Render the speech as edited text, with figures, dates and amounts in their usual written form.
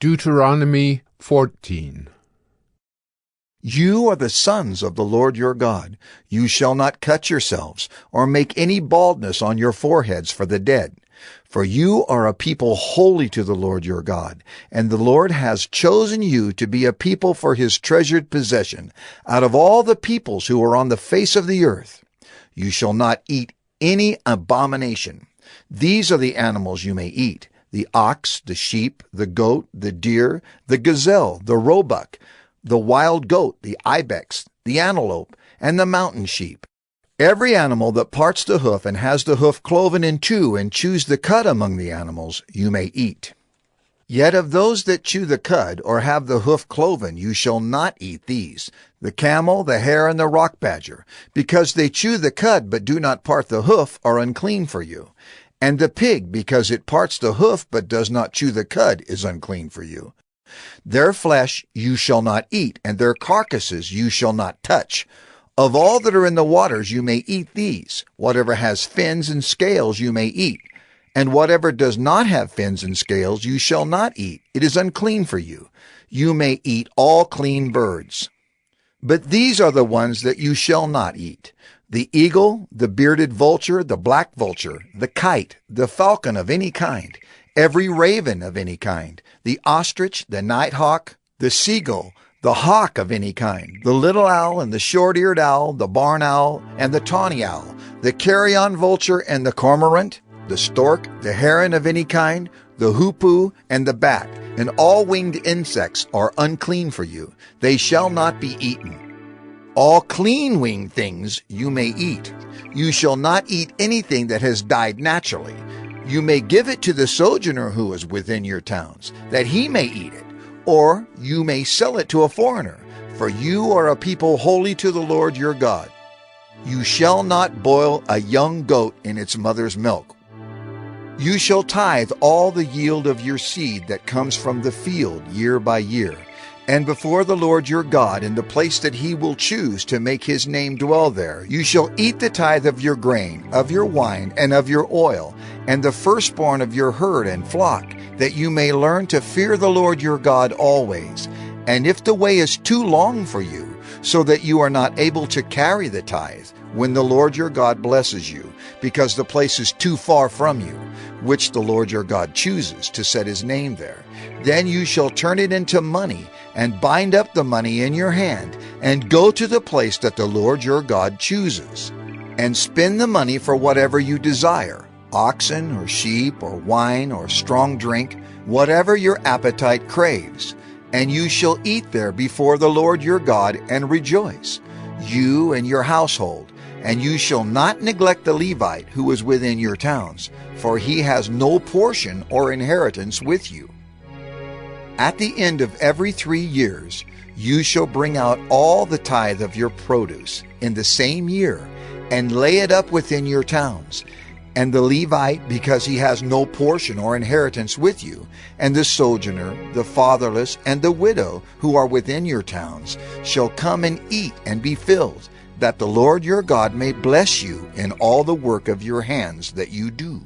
Deuteronomy 14. You are the sons of the Lord your God. You shall not cut yourselves, or make any baldness on your foreheads for the dead. For you are a people holy to the Lord your God, and the Lord has chosen you to be a people for his treasured possession, out of all the peoples who are on the face of the earth. You shall not eat any abomination. These are the animals you may eat: the ox, the sheep, the goat, the deer, the gazelle, the roebuck, the wild goat, the ibex, the antelope, and the mountain sheep. Every animal that parts the hoof and has the hoof cloven in two and chews the cud among the animals, you may eat. Yet of those that chew the cud or have the hoof cloven, you shall not eat these: the camel, the hare, and the rock badger, because they chew the cud but do not part the hoof, are unclean for you. And the pig, because it parts the hoof but does not chew the cud, is unclean for you. Their flesh you shall not eat, and their carcasses you shall not touch. Of all that are in the waters you may eat these. Whatever has fins and scales you may eat, and whatever does not have fins and scales you shall not eat. It is unclean for you. You may eat all clean birds. But these are the ones that you shall not eat: the eagle, the bearded vulture, the black vulture, the kite, the falcon of any kind, every raven of any kind, the ostrich, the nighthawk, the seagull, the hawk of any kind, the little owl and the short-eared owl, the barn owl and the tawny owl, the carrion vulture and the cormorant, the stork, the heron of any kind, the hoopoe and the bat, and all winged insects are unclean for you. They shall not be eaten. All clean winged things you may eat. You shall not eat anything that has died naturally. You may give it to the sojourner who is within your towns, that he may eat it, or you may sell it to a foreigner, for you are a people holy to the Lord your God. You shall not boil a young goat in its mother's milk. You shall tithe all the yield of your seed that comes from the field year by year, and before the Lord your God, in the place that he will choose to make his name dwell there, you shall eat the tithe of your grain, of your wine, and of your oil, and the firstborn of your herd and flock, that you may learn to fear the Lord your God always. And if the way is too long for you, so that you are not able to carry the tithe, when the Lord your God blesses you, because the place is too far from you, which the Lord your God chooses to set his name there, then you shall turn it into money, and bind up the money in your hand, and go to the place that the Lord your God chooses, and spend the money for whatever you desire: oxen or sheep or wine or strong drink, whatever your appetite craves. And you shall eat there before the Lord your God and rejoice, you and your household. And you shall not neglect the Levite who is within your towns, for he has no portion or inheritance with you. At the end of every 3 years, you shall bring out all the tithe of your produce in the same year, and lay it up within your towns. And the Levite, because he has no portion or inheritance with you, and the sojourner, the fatherless, and the widow who are within your towns, shall come and eat and be filled, that the Lord your God may bless you in all the work of your hands that you do.